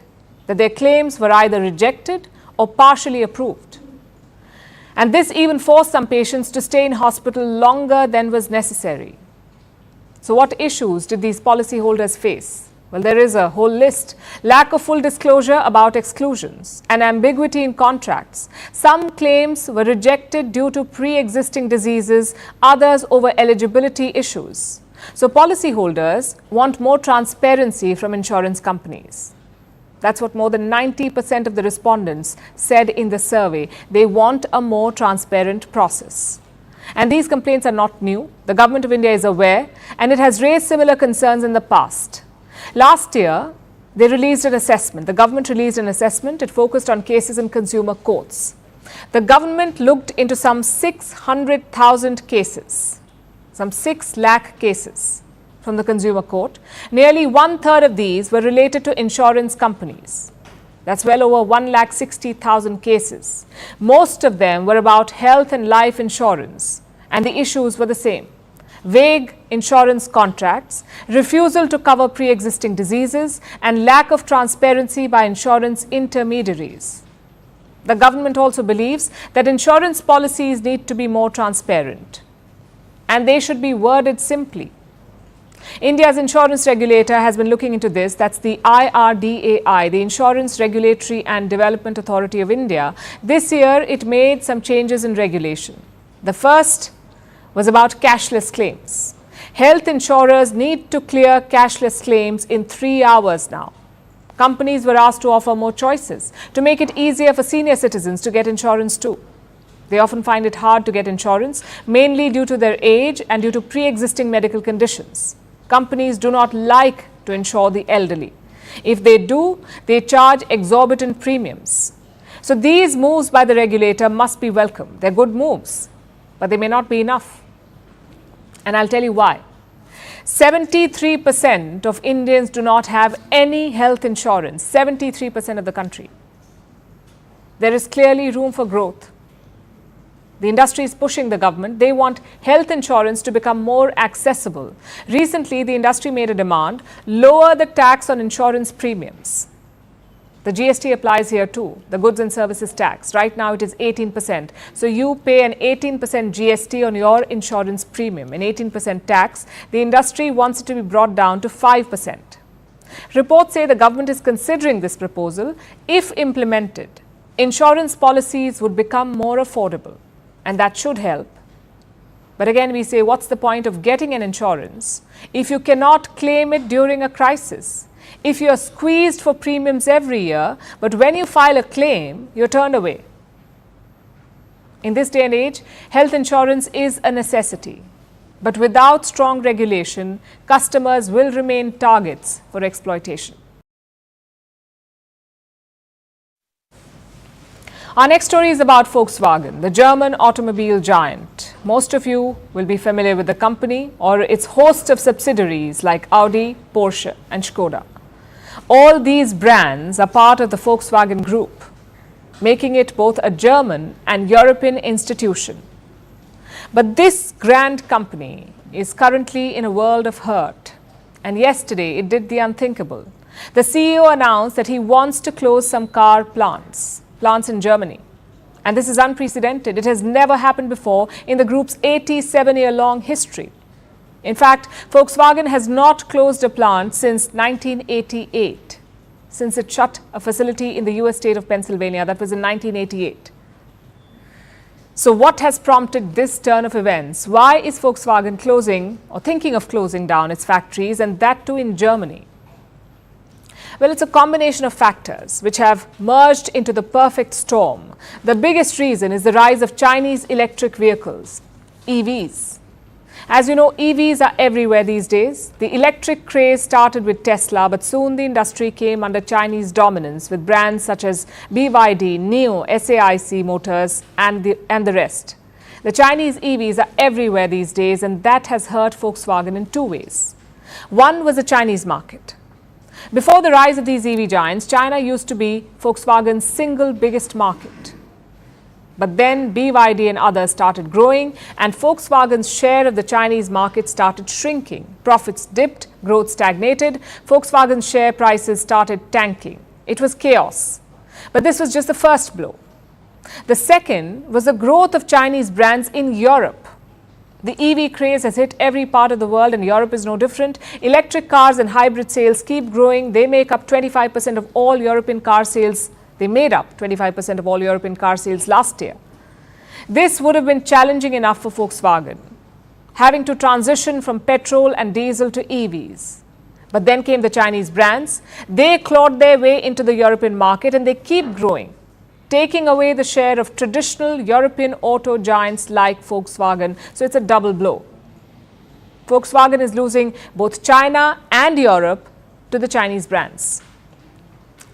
that their claims were either rejected or partially approved. And this even forced some patients to stay in hospital longer than was necessary. So what issues did these policyholders face? Well, there is a whole list. Lack of full disclosure about exclusions and ambiguity in contracts. Some claims were rejected due to pre-existing diseases, others over eligibility issues. So policyholders want more transparency from insurance companies. That's what more than 90% of the respondents said in the survey. They want a more transparent process. And these complaints are not new. The Government of India is aware, and it has raised similar concerns in the past. Last year, they released an assessment. The government released an assessment. It focused on cases in consumer courts. The government looked into some 600,000 cases, some 6 lakh cases from the consumer court. Nearly 1/3 of these were related to insurance companies. That's well over 160,000 cases. Most of them were about health and life insurance, and the issues were the same. vague insurance contracts, refusal to cover pre-existing diseases, and lack of transparency by insurance intermediaries. The government also believes that insurance policies need to be more transparent, and they should be worded simply. India's insurance regulator has been looking into this. That's the IRDAI, the Insurance Regulatory and Development Authority of India. This year, it made some changes in regulation. The first was about cashless claims. Health insurers need to clear cashless claims in 3 hours now. Companies were asked to offer more choices to make it easier for senior citizens to get insurance too. They often find it hard to get insurance, mainly due to their age and due to pre-existing medical conditions. Companies do not like to insure the elderly. If they do, they charge exorbitant premiums. So these moves by the regulator must be welcome. They're good moves, but they may not be enough. And I'll tell you why. 73% of Indians do not have any health insurance, 73% of the country. There is clearly room for growth. The industry is pushing the government. They want health insurance to become more accessible. Recently, the industry made a demand, lower the tax on insurance premiums. The GST applies here too, the goods and services tax. Right now it is 18%. So you pay an 18% GST on your insurance premium, an 18% tax. The industry wants it to be brought down to 5%. Reports say the government is considering this proposal. If implemented, insurance policies would become more affordable, and that should help. But again, we say, what's the point of getting an insurance if you cannot claim it during a crisis? If you're squeezed for premiums every year, but when you file a claim, you're turned away. In this day and age, health insurance is a necessity. But without strong regulation, customers will remain targets for exploitation. Our next story is about Volkswagen, the German automobile giant. Most of you will be familiar with the company or its host of subsidiaries like Audi, Porsche, and Skoda. All these brands are part of the Volkswagen Group, making it both a German and European institution. But this grand company is currently in a world of hurt. And yesterday, it did the unthinkable. The CEO announced that he wants to close some car plants in Germany. And this is unprecedented. It has never happened before in the group's 87-year-long history. In fact, Volkswagen has not closed a plant since 1988, since it shut a facility in the US state of Pennsylvania. That was in 1988. So what has prompted this turn of events? Why is Volkswagen closing or thinking of closing down its factories, and that too in Germany? Well, it's a combination of factors which have merged into the perfect storm. The biggest reason is the rise of Chinese electric vehicles, EVs. As you know, EVs are everywhere these days. The electric craze started with Tesla, but soon the industry came under Chinese dominance with brands such as BYD, NIO, SAIC Motors, and the rest. The Chinese EVs are everywhere these days, and that has hurt Volkswagen in two ways. One was the Chinese market. Before the rise of these EV giants, China used to be Volkswagen's single biggest market. But then BYD and others started growing, and Volkswagen's share of the Chinese market started shrinking. Profits dipped, growth stagnated, Volkswagen's share prices started tanking. It was chaos. But this was just the first blow. The second was the growth of Chinese brands in Europe. The EV craze has hit every part of the world, and Europe is no different. Electric cars and hybrid sales keep growing. They make up 25% of all European car sales. They made up 25% of all European car sales last year. This would have been challenging enough for Volkswagen, having to transition from petrol and diesel to EVs. But then came the Chinese brands. They clawed their way into the European market, and they keep growing, taking away the share of traditional European auto giants like Volkswagen. So it's a double blow. Volkswagen is losing both China and Europe to the Chinese brands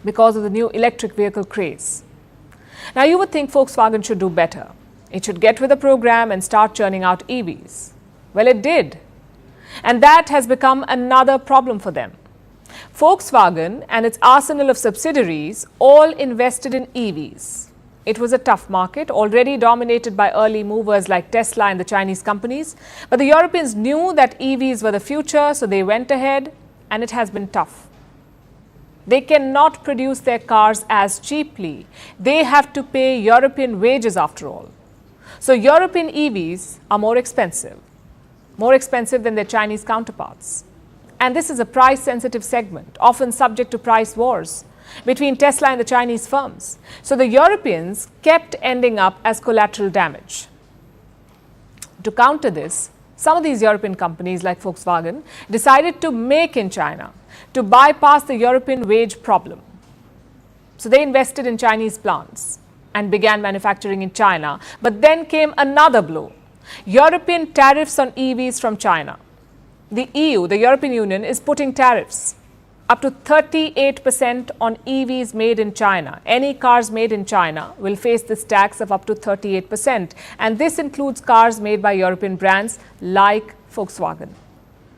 because of the new electric vehicle craze. Now, you would think Volkswagen should do better. It should get with the program and start churning out EVs. Well, it did. And that has become another problem for them. Volkswagen and its arsenal of subsidiaries all invested in EVs. It was a tough market, already dominated by early movers like Tesla and the Chinese companies. But the Europeans knew that EVs were the future, so they went ahead, and it has been tough. They cannot produce their cars as cheaply. They have to pay European wages after all. So European EVs are more expensive than their Chinese counterparts. And this is a price-sensitive segment, often subject to price wars between Tesla and the Chinese firms. So the Europeans kept ending up as collateral damage. To counter this, some of these European companies like Volkswagen decided to make in China to bypass the European wage problem. So they invested in Chinese plants and began manufacturing in China. But then came another blow: European tariffs on EVs from China. The EU, the European Union, is putting tariffs up to 38% on EVs made in China. Any cars made in China will face this tax of up to 38%. And this includes cars made by European brands like Volkswagen.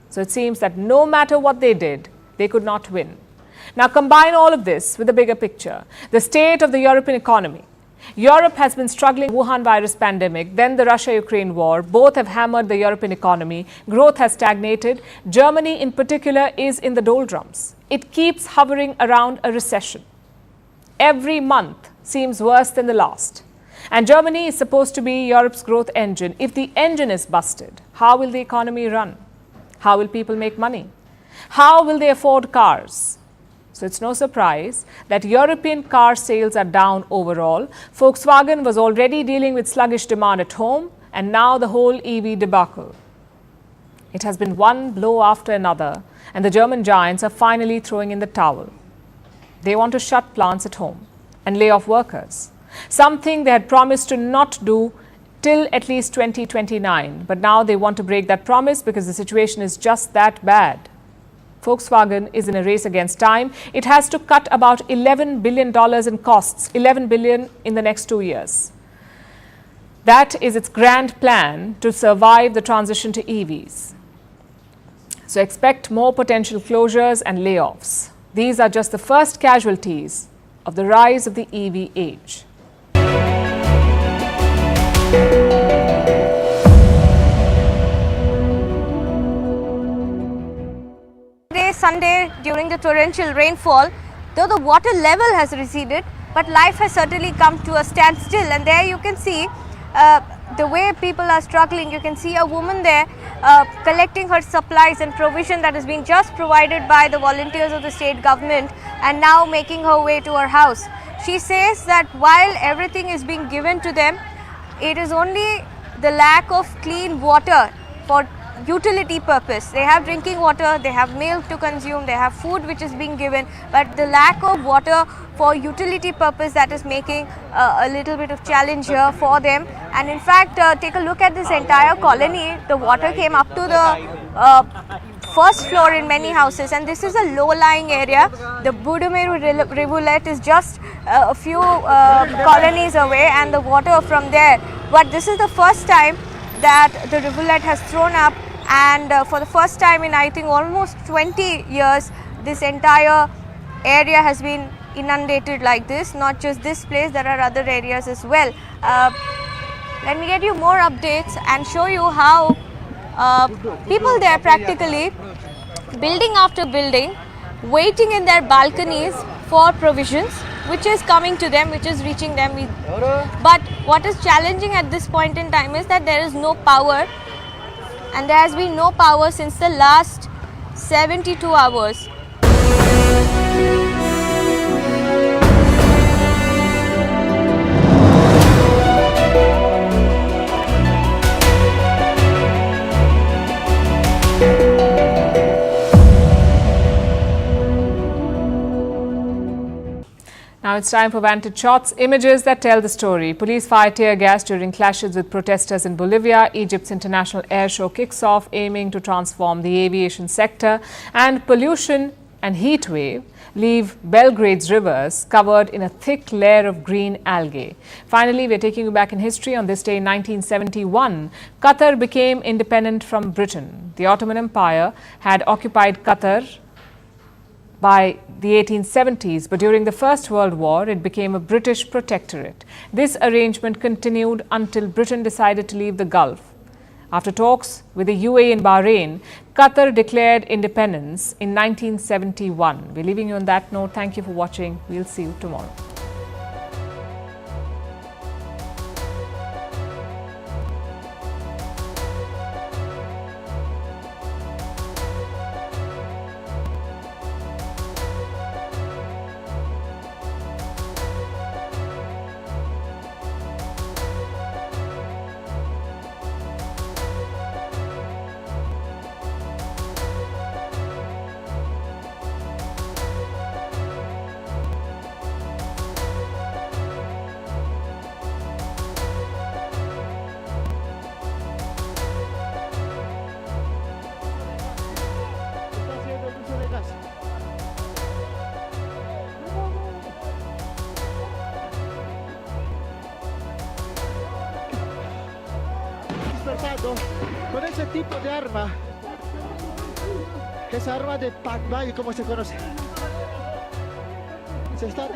So it seems that no matter what they did, they could not win. Now combine all of this with the bigger picture, the state of the European economy. Europe has been struggling with the Wuhan virus pandemic, then the Russia-Ukraine war. Both have hammered the European economy. Growth has stagnated. Germany in particular is in the doldrums. It keeps hovering around a recession. Every month seems worse than the last. And Germany is supposed to be Europe's growth engine. If the engine is busted, how will the economy run? How will people make money? How will they afford cars? So it's no surprise that European car sales are down overall. Volkswagen was already dealing with sluggish demand at home, and now the whole EV debacle. It has been one blow after another, and the German giants are finally throwing in the towel. They want to shut plants at home and lay off workers, something they had promised to not do till at least 2029. But now they want to break that promise because the situation is just that bad. Volkswagen is in a race against time. It has to cut about $11 billion in costs, $11 billion in the next 2 years. That is its grand plan to survive the transition to EVs. So expect more potential closures and layoffs. These are just the first casualties of the rise of the EV age. Sunday, during the torrential rainfall, though the water level has receded, but life has certainly come to a standstill. And there you can see the way people are struggling. You can see a woman there collecting her supplies and provision that has been just provided by the volunteers of the state government, and now making her way to her house. She says that while everything is being given to them, it is only the lack of clean water for utility purpose. They have drinking water, they have milk to consume, they have food which is being given, but the lack of water for utility purpose, that is making a little bit of challenge here for them. And in fact, take a look at this entire colony. The water came up to the first floor in many houses, and this is a low-lying area. The Budumeru rivulet is just a few colonies away, and the water from there. But this is the first time that the rivulet has thrown up, and for the first time in I think almost 20 years, this entire area has been inundated like this. Not just this place, there are other areas as well. Let me get you more updates and show you how people there practically building after building, waiting in their balconies for provisions which is coming to them, which is reaching them. But what is challenging at this point in time is that there is no power, and there has been no power since the last 72 hours. Now it's time for Vantage Shots, images that tell the story. Police fire tear gas during clashes with protesters in Bolivia. Egypt's International Air Show kicks off, aiming to transform the aviation sector. And pollution and heat wave leave Belgrade's rivers covered in a thick layer of green algae. Finally, we're taking you back in history. On this day in 1971, Qatar became independent from Britain. The Ottoman Empire had occupied Qatar by the 1870s, but during the First World War, it became a British protectorate. This arrangement continued until Britain decided to leave the Gulf. After talks with the UAE and Bahrain, Qatar declared independence in 1971. We're leaving you on that note. Thank you for watching. We'll see you tomorrow. Con ese tipo de arma, esa arma de Pac-Man, ¿cómo se conoce? Se está...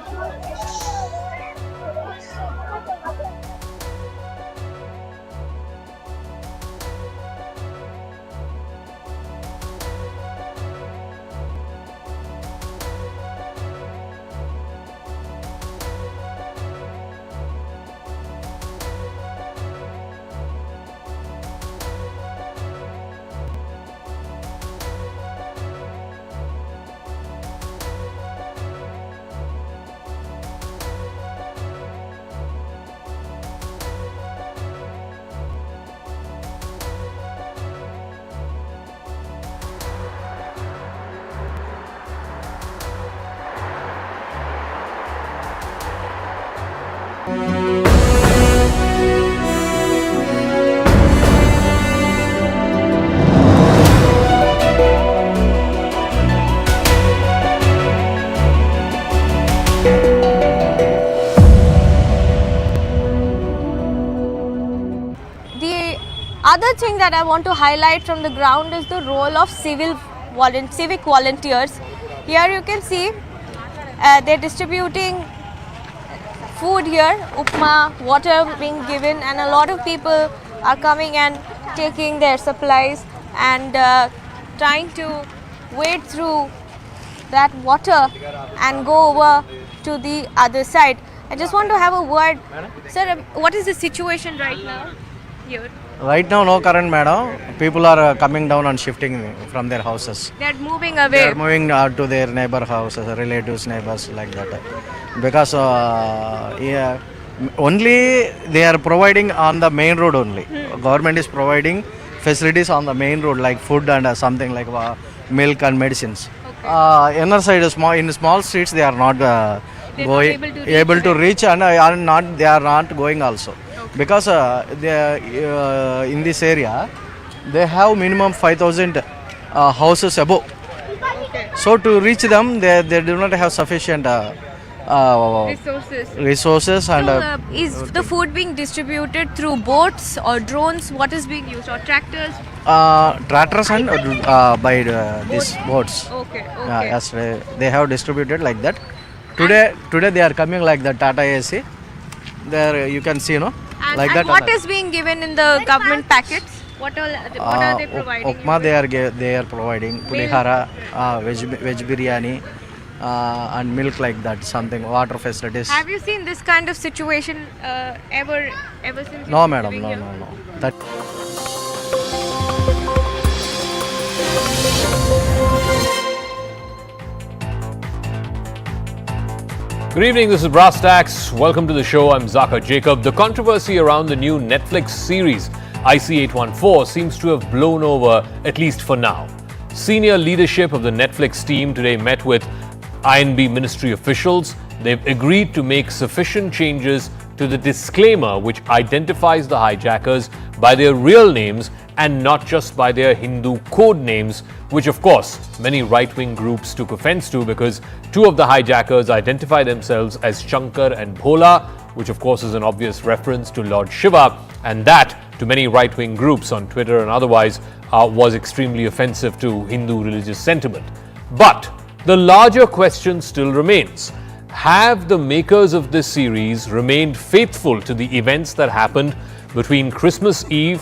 Other thing that I want to highlight from the ground is the role of civic volunteers. Here you can see they're distributing food here, upma, water being given, and a lot of people are coming and taking their supplies and trying to wade through that water and go over to the other side. I just want to have a word. Sir, what is the situation right now here? Right now, no current, madam. People are coming down and shifting from their houses. They are moving away. They are moving to their neighbor houses, relatives, neighbors, like that. Because only they are providing on the main road only. Government is providing facilities on the main road like food and something like milk and medicines. Okay. Inner side, in small streets, they are not able to reach and they are not going also. Okay. Because in this area, they have minimum 5,000 houses above. Okay. So to reach them, they do not have sufficient resources. And so, is the food being distributed through boats or drones? What is being used, or tractors? Tractors and by these boats. Okay. Yes, they have distributed like that. Today they are coming like the Tata AC. There you can see, no? And, like and that. What is being given in the government packets? What are they providing? Upma they are providing. Pulihara, veg biryani, and milk like that. Something, water facilities. Have you seen this kind of situation ever since? No, madam. No. That. Good evening, this is Brass Tacks. Welcome to the show. I'm Zaka Jacob. The controversy around the new Netflix series IC-814 seems to have blown over, at least for now. Senior leadership of the Netflix team today met with INB ministry officials. They've agreed to make sufficient changes to the disclaimer which identifies the hijackers by their real names and not just by their Hindu code names, which of course many right-wing groups took offense to because two of the hijackers identify themselves as Shankar and Bhola, which of course is an obvious reference to Lord Shiva, and that to many right-wing groups on Twitter and otherwise was extremely offensive to Hindu religious sentiment. But the larger question still remains. Have the makers of this series remained faithful to the events that happened between Christmas Eve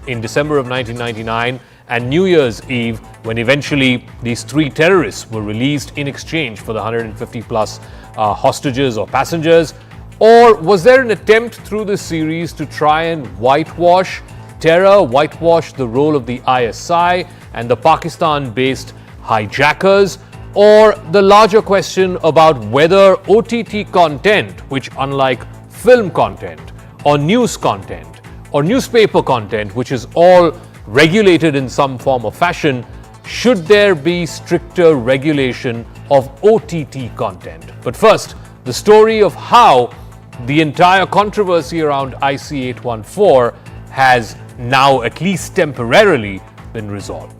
in December of 1999 and New Year's Eve, when eventually these three terrorists were released in exchange for the 150 plus hostages or passengers? Or was there an attempt through this series to try and whitewash terror, whitewash the role of the ISI and the Pakistan-based hijackers? Or the larger question about whether OTT content, which unlike film content or news content or newspaper content, which is all regulated in some form or fashion, should there be stricter regulation of OTT content? But first, the story of how the entire controversy around IC-814 has now, at least temporarily, been resolved.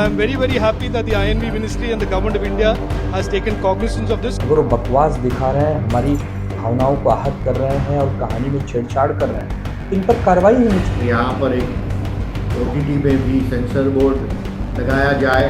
I'm very happy that the INB Ministry and the Government of India has taken cognizance of this. वो बकवास दिखा रहे हैं, हमारी भावनाओं को आहत कर रहे हैं और कहानी में छेड़छाड़ कर रहे हैं, इन पर कार्रवाई होनी चाहिए। यहाँ पर एक OTT पे भी सेंसर बोर्ड लगाया जाए।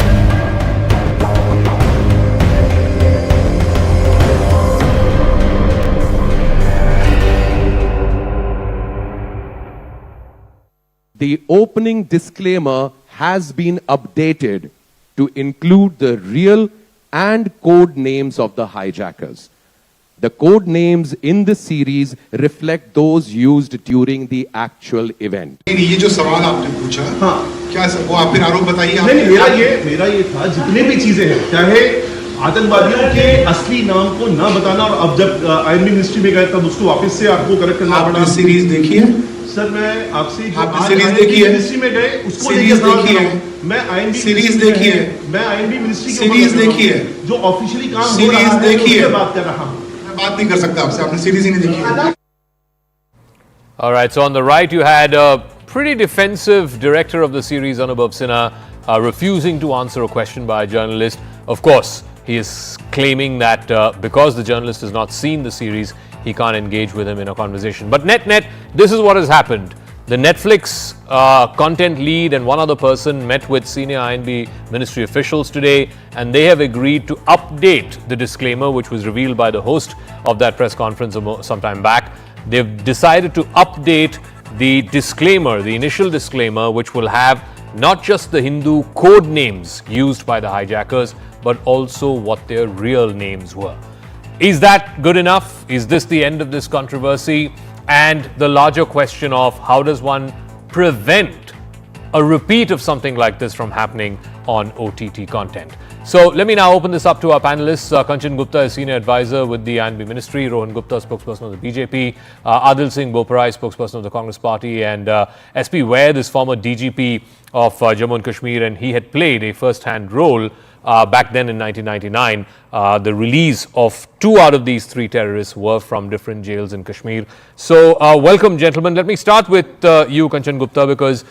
The opening disclaimer has been updated to include the real and code names of the hijackers. The code names in the series reflect those used during the actual event. ये जो सवाल आपने पूछा, हाँ, क्या वो आप फिर आरोप बताइए। नहीं, मेरा ये था, जितने भी चीजें हैं, चाहे आतंकवादियों के असली नाम को ना बताना, और अब जब आईएनबी मिनिस्ट्री में गए तब उसको वापस से आपको करेक्ट करना पड़ा। आपने सीरीज देखी है? सर, मैं आपसे सीरीज देखी है? मिनिस्ट्री में गए, उसको सीरीज देखी है? मैं आईएनबी सीरीज देखी है? मैं आईएनबी मिनिस्ट्री सीरीज देखी है? जो ऑफिशियली काम हो सीरीज रहा है, देखी है? बात कर रहा हूँ। मैं बात नहीं कर सकता आपसे, आपने सीरीज ही नहीं देखी है। All right, so on the right you had a pretty defensive director of the series, Anubhav Sinha, refusing to answer a question by a journalist. Of course, he is claiming that because the journalist has not seen the series, he can't engage with him in a conversation. But net, this is what has happened. The Netflix content lead and one other person met with senior INB ministry officials today, and they have agreed to update the disclaimer, which was revealed by the host of that press conference some time back. They've decided to update the disclaimer, the initial disclaimer, which will have not just the Hindu code names used by the hijackers, but also what their real names were. Is that good enough? Is this the end of this controversy? And the larger question of how does one prevent a repeat of something like this from happening on OTT content? So let me now open this up to our panelists. Kanchan Gupta is Senior Advisor with the INB Ministry, Rohan Gupta, spokesperson of the BJP, Adil Singh Boparai, spokesperson of the Congress Party, and SP Vaid is former DGP of Jammu and Kashmir, and he had played a first-hand role back then in 1999. The release of 2 out of these 3 terrorists were from different jails in Kashmir. So welcome, gentlemen. Let me start with you, Kanchan Gupta, because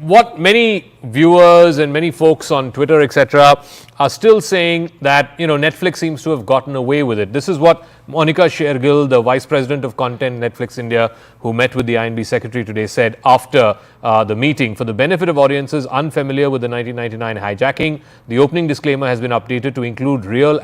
what many viewers and many folks on Twitter, etc., are still saying that, Netflix seems to have gotten away with it. This is what Monica Shergill, the Vice President of Content, Netflix India, who met with the INB Secretary today, said after the meeting. For the benefit of audiences unfamiliar with the 1999 hijacking, the opening disclaimer has been updated to include real